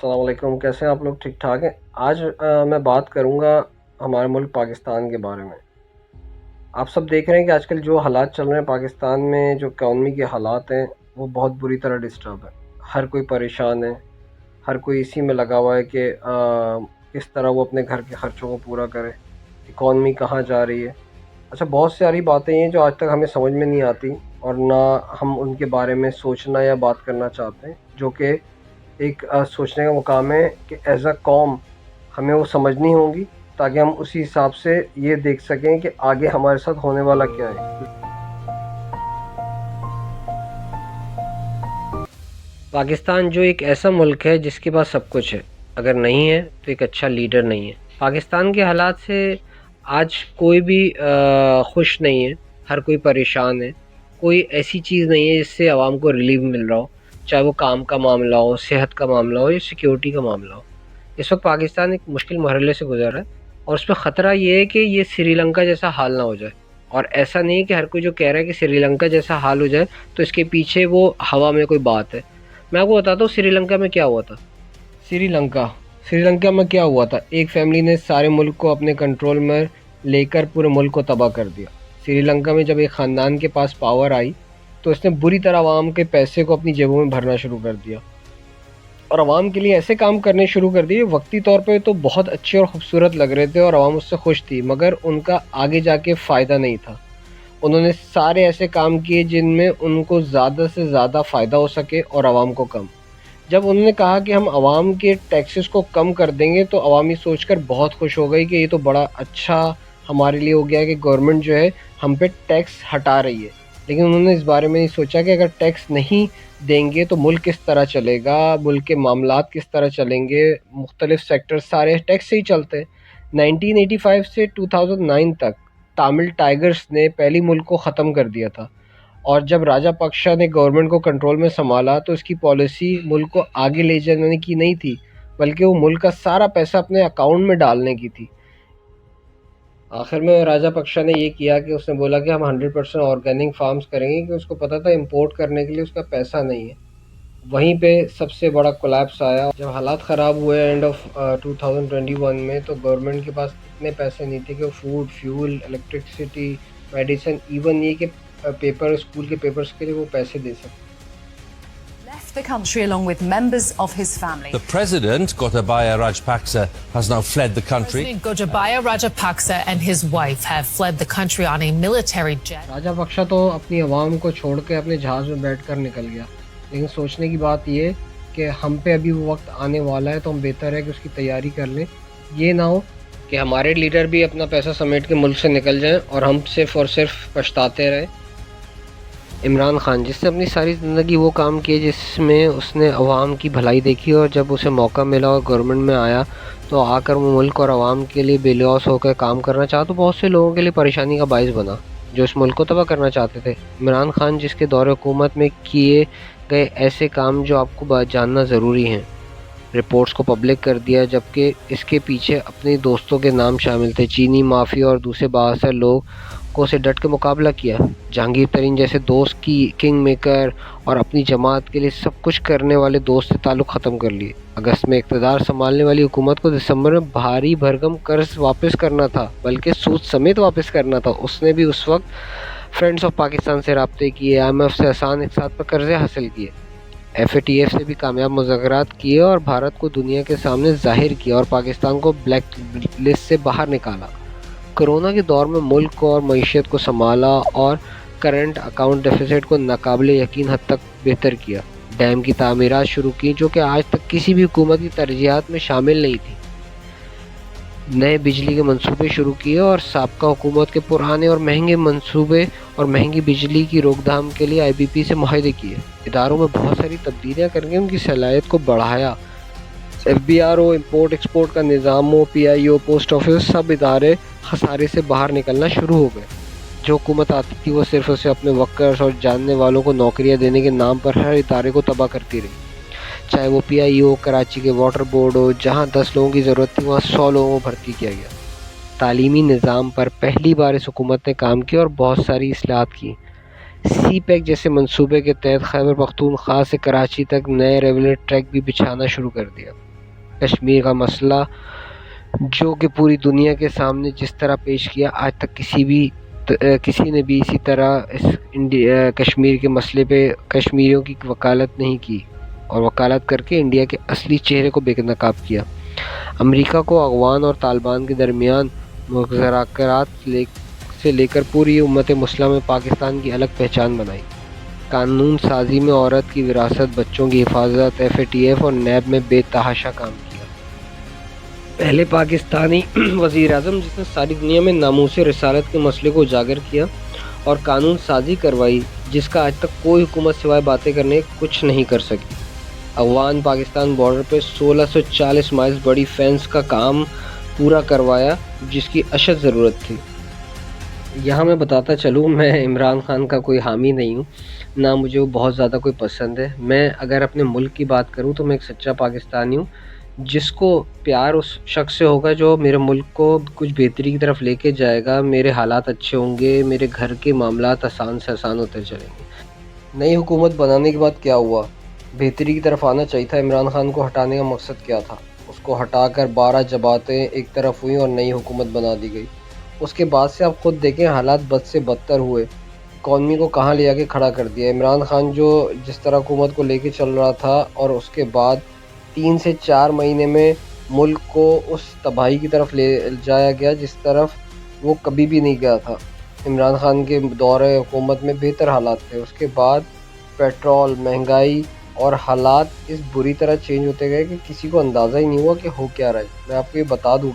السلام علیکم، کیسے ہیں آپ لوگ؟ ٹھیک ٹھاک ہیں؟ آج میں بات کروں گا ہمارے ملک پاکستان کے بارے میں۔ آپ سب دیکھ رہے ہیں کہ آج کل جو حالات چل رہے ہیں پاکستان میں، جو اکانومی کے حالات ہیں وہ بہت بری طرح ڈسٹرب ہے۔ ہر کوئی پریشان ہے، ہر کوئی اسی میں لگا ہوا ہے کہ کس طرح وہ اپنے گھر کے خرچوں کو پورا کرے، اکانومی کہاں جا رہی ہے۔ اچھا، بہت ساری باتیں ہیں جو آج تک ہمیں سمجھ میں نہیں آتی اور نہ ہم ان کے بارے میں سوچنا یا بات کرنا چاہتے ہیں، جو کہ ایک سوچنے کا مقام ہے کہ ایز اے قوم ہمیں وہ سمجھنی ہوں گی، تاکہ ہم اسی حساب سے یہ دیکھ سکیں کہ آگے ہمارے ساتھ ہونے والا کیا ہے۔ پاکستان جو ایک ایسا ملک ہے جس کے پاس سب کچھ ہے، اگر نہیں ہے تو ایک اچھا لیڈر نہیں ہے۔ پاکستان کے حالات سے آج کوئی بھی خوش نہیں ہے، ہر کوئی پریشان ہے۔ کوئی ایسی چیز نہیں ہے جس سے عوام کو ریلیف مل رہا ہو، چاہے وہ کام کا معاملہ ہو، صحت کا معاملہ ہو یا سیکیورٹی کا معاملہ ہو۔ اس وقت پاکستان ایک مشکل مرحلے سے گزر رہا ہے اور اس پہ خطرہ یہ ہے کہ یہ سری لنکا جیسا حال نہ ہو جائے۔ اور ایسا نہیں ہے کہ ہر کوئی جو کہہ رہا ہے کہ سری لنکا جیسا حال ہو جائے تو اس کے پیچھے وہ ہوا میں کوئی بات ہے۔ میں آپ کو بتاتا ہوں سری لنکا میں کیا ہوا تھا۔ سری لنکا میں کیا ہوا تھا، ایک فیملی نے سارے ملک کو اپنے کنٹرول میں لے کر پورے ملک کو تباہ کر دیا۔ سری لنکا میں جب ایک خاندان کے پاس پاور آئی تو اس نے بری طرح عوام کے پیسے کو اپنی جیبوں میں بھرنا شروع کر دیا اور عوام کے لیے ایسے کام کرنے شروع کر دیے۔ وقتی طور پہ تو بہت اچھے اور خوبصورت لگ رہے تھے اور عوام اس سے خوش تھی، مگر ان کا آگے جا کے فائدہ نہیں تھا۔ انہوں نے سارے ایسے کام کیے جن میں ان کو زیادہ سے زیادہ فائدہ ہو سکے اور عوام کو کم۔ جب انہوں نے کہا کہ ہم عوام کے ٹیکسز کو کم کر دیں گے تو عوام یہ سوچ کر بہت خوش ہو گئی کہ یہ تو بڑا اچھا ہمارے لیے ہو گیا کہ گورنمنٹ جو ہے ہم پہ ٹیکس ہٹا رہی ہے۔ لیکن انہوں نے اس بارے میں نہیں سوچا کہ اگر ٹیکس نہیں دیں گے تو ملک کس طرح چلے گا، ملک کے معاملات کس طرح چلیں گے۔ مختلف سیکٹر سارے ٹیکس سے ہی چلتے ہیں۔ 1985 سے 2009 تک تامل ٹائیگرز نے پہلی ملک کو ختم کر دیا تھا، اور جب راجا پکشا نے گورنمنٹ کو کنٹرول میں سنبھالا تو اس کی پالیسی ملک کو آگے لے جانے کی نہیں تھی، بلکہ وہ ملک کا سارا پیسہ اپنے اکاؤنٹ میں ڈالنے کی تھی۔ آخر میں راجا پکشا نے یہ کیا کہ اس نے بولا کہ ہم 100% آرگینک فارمز کریں گے، کہ اس کو پتا تھا امپورٹ کرنے کے لیے اس کا پیسہ نہیں ہے۔ وہیں پہ سب سے بڑا کولیپس آیا جب حالات خراب ہوئے اینڈ آف 2021 میں، تو گورنمنٹ کے پاس اتنے پیسے نہیں تھے کہ وہ food, fuel, electricity, medicine, even یہ کہ پیپر، اسکول کے پیپرز کے لیے وہ پیسے دے سکتے۔ Left the country along with members of his family. The president, Gotabaya Rajapaksa, has now fled the country. President Gotabaya Rajapaksa and his wife have fled the country on a military jet. راجا پکشا تو اپنی عوام کو چھوڑ کے اپنے جہاز میں بیٹھ کر نکل گیا، لیکن سوچنے کی بات یہ کہ ہم پہ ابھی وہ وقت آنے والا ہے تو ہم بہتر ہے کہ اس کی تیاری کر لیں۔ یہ نہ ہو کہ ہمارے لیڈر بھی اپنا پیسہ سمیٹ کے ملک سے نکل جائیں اور ہم صرف اور صرف پچھتاتے رہیں۔ عمران خان، جس نے اپنی ساری زندگی وہ کام کیے جس میں اس نے عوام کی بھلائی دیکھی، اور جب اسے موقع ملا اور گورنمنٹ میں آیا تو آ کر وہ ملک اور عوام کے لیے بے لوث ہو کر کام کرنا چاہا تو بہت سے لوگوں کے لیے پریشانی کا باعث بنا جو اس ملک کو تباہ کرنا چاہتے تھے۔ عمران خان جس کے دور حکومت میں کیے گئے ایسے کام جو آپ کو جاننا ضروری ہیں، رپورٹس کو پبلک کر دیا، جبکہ اس کے پیچھے اپنے دوستوں کے نام شامل تھے۔ چینی مافیا اور دوسرے بااثر لوگ کو اسے ڈٹ کے مقابلہ کیا۔ جہانگیر ترین جیسے دوست کی کنگ میکر اور اپنی جماعت کے لیے سب کچھ کرنے والے دوست سے تعلق ختم کر لیے۔ اگست میں اقتدار سنبھالنے والی حکومت کو دسمبر میں بھاری بھرکم قرض واپس کرنا تھا، بلکہ سود سمیت واپس کرنا تھا۔ اس نے بھی اس وقت فرینڈز آف پاکستان سے رابطے کیے، IMF سے آسان اقساط پر قرضے حاصل کیے، FATF سے بھی کامیاب مذاکرات کیے اور بھارت کو دنیا کے سامنے ظاہر کیا اور پاکستان کو بلیک لسٹ سے باہر نکالا۔ کرونا کے دور میں ملک کو اور معیشت کو سنبھالا اور کرنٹ اکاؤنٹ ڈیفیسٹ کو ناقابل یقین حد تک بہتر کیا۔ ڈیم کی تعمیرات شروع کی جو کہ آج تک کسی بھی حکومت کی ترجیحات میں شامل نہیں تھی۔ نئے بجلی کے منصوبے شروع کیے اور سابقہ حکومت کے پرانے اور مہنگے منصوبے اور مہنگی بجلی کی روک تھام کے لیے IBP سے معاہدے کیے۔ اداروں میں بہت ساری تبدیلیاں کر کے ان کی صلاحیت کو بڑھایا۔ FBR ہو، امپورٹ ایکسپورٹ کا نظام ہو، PIO، پوسٹ آفس، سب ادارے خسارے سے باہر نکلنا شروع ہو گئے۔ جو حکومت آتی تھی وہ صرف اسے اپنے ورکرز اور جاننے والوں کو نوکریاں دینے کے نام پر ہر ادارے کو تباہ کرتی رہی، چاہے وہ PIO، کراچی کے واٹر بورڈ ہو، جہاں 10 لوگوں کی ضرورت تھی وہاں 100 لوگوں کو بھرتی کیا گیا۔ تعلیمی نظام پر پہلی بار اس حکومت نے کام کیا اور بہت ساری اصلاحات کی۔ CPEC جیسے منصوبے کے تحت خیبر پختونخوا سے کراچی تک نئے ریلوے ٹریک بھی بچھانا شروع کر دیا۔ کشمیر کا مسئلہ جو کہ پوری دنیا کے سامنے جس طرح پیش کیا، آج تک کسی نے بھی اسی طرح کشمیر کے مسئلے پہ کشمیریوں کی وکالت نہیں کی اور وکالت کر کے انڈیا کے اصلی چہرے کو بے نقاب کیا۔ امریکہ کو افغان اور طالبان کے درمیان مذاکرات سے لے کر پوری امت مسلمہ میں پاکستان کی الگ پہچان بنائی۔ قانون سازی میں عورت کی وراثت، بچوں کی حفاظت، FATF اور نیب میں بے تحاشا کام کیا۔ پہلے پاکستانی وزیر اعظم جس نے ساری دنیا میں ناموس رسالت کے مسئلے کو اجاگر کیا اور قانون سازی کروائی، جس کا آج تک کوئی حکومت سوائے باتیں کرنے کچھ نہیں کر سکی۔ افغان پاکستان بارڈر پہ 1640 مائلز بڑی فینس کا کام پورا کروایا، جس کی اشد ضرورت تھی۔ یہاں میں بتاتا چلوں، میں عمران خان کا کوئی حامی نہیں ہوں، نہ مجھے وہ بہت زیادہ کوئی پسند ہے۔ میں اگر اپنے ملک کی بات کروں تو میں ایک سچا پاکستانی ہوں، جس کو پیار اس شخص سے ہوگا جو میرے ملک کو کچھ بہتری کی طرف لے کے جائے گا، میرے حالات اچھے ہوں گے، میرے گھر کے معاملات آسان سے آسان ہوتے چلیں گے۔ نئی حکومت بنانے کے بعد کیا ہوا؟ بہتری کی طرف آنا چاہیے تھا۔ عمران خان کو ہٹانے کا مقصد کیا تھا؟ اس کو ہٹا کر 12 جماعتیں ایک طرف ہوئیں اور نئی حکومت بنا دی گئی۔ اس کے بعد سے آپ خود دیکھیں، حالات بد سے بدتر ہوئے، اکانومی کو کہاں لے آ کے کھڑا کر دیا۔ عمران خان جو جس طرح حکومت کو لے کے چل رہا تھا، اور اس کے بعد 3 سے 4 مہینے میں ملک کو اس تباہی کی طرف لے جایا گیا جس طرف وہ کبھی بھی نہیں گیا تھا۔ عمران خان کے دور حکومت میں بہتر حالات تھے، اس کے بعد پیٹرول، مہنگائی اور حالات اس بری طرح چینج ہوتے گئے کہ کسی کو اندازہ ہی نہیں ہوا کہ ہو کیا رہا ہے۔ میں آپ کو یہ بتا دوں،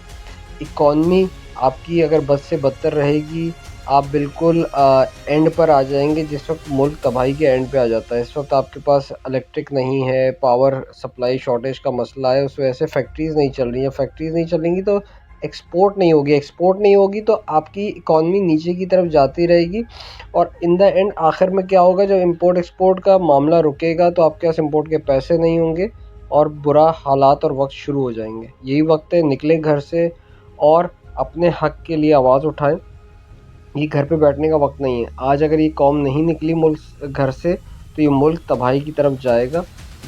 اکانومی آپ کی اگر بد سے بدتر رہے گی، آپ بالکل اینڈ پر آ جائیں گے، جس وقت ملک تباہی کے اینڈ پہ آ جاتا ہے۔ اس وقت آپ کے پاس الیکٹرک نہیں ہے، پاور سپلائی شارٹیج کا مسئلہ ہے، اس وجہ سے فیکٹریز نہیں چل رہی ہیں۔ فیکٹریز نہیں چلیں گی تو ایکسپورٹ نہیں ہوگی، ایکسپورٹ نہیں ہوگی تو آپ کی اکانومی نیچے کی طرف جاتی رہے گی، اور ان دا اینڈ آخر میں کیا ہوگا؟ جب امپورٹ ایکسپورٹ کا معاملہ رکے گا تو آپ کے پاس امپورٹ کے پیسے نہیں ہوں گے اور برا حالات اور وقت شروع ہو جائیں گے۔ یہی وقت ہے، نکلیں گھر سے اور اپنے حق کے لیے آواز اٹھائیں۔ یہ گھر پہ بیٹھنے کا وقت نہیں ہے۔ آج اگر یہ قوم نہیں نکلی ملک گھر سے تو یہ ملک تباہی کی طرف جائے گا۔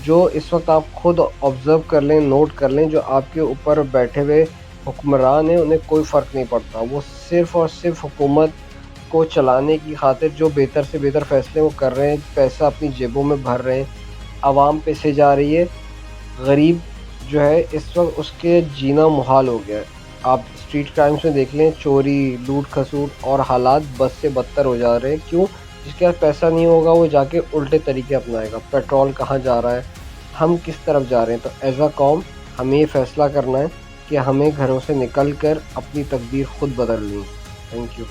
جو اس وقت آپ خود آبزرو کر لیں، نوٹ کر لیں، جو آپ کے اوپر بیٹھے ہوئے حکمران ہیں انہیں کوئی فرق نہیں پڑتا، وہ صرف اور صرف حکومت کو چلانے کی خاطر جو بہتر سے بہتر فیصلے وہ کر رہے ہیں، پیسہ اپنی جیبوں میں بھر رہے ہیں، عوام پیسے جا رہی ہے، غریب جو ہے اس وقت اس کے جینا محال ہو گیا ہے۔ آپ اسٹریٹ کرائمز میں دیکھ لیں، چوری، لوٹ کھسوٹ، اور حالات بد سے بدتر ہو جا رہے ہیں۔ کیوں؟ جس کے پاس پیسہ نہیں ہوگا وہ جا کے الٹے طریقے اپنائے گا۔ پیٹرول کہاں جا رہا ہے، ہم کس طرف جا رہے ہیں؟ تو ایز اے قوم ہمیں یہ فیصلہ کرنا ہے کہ ہمیں گھروں سے نکل کر اپنی تقدیر خود بدل لیں۔ Thank you.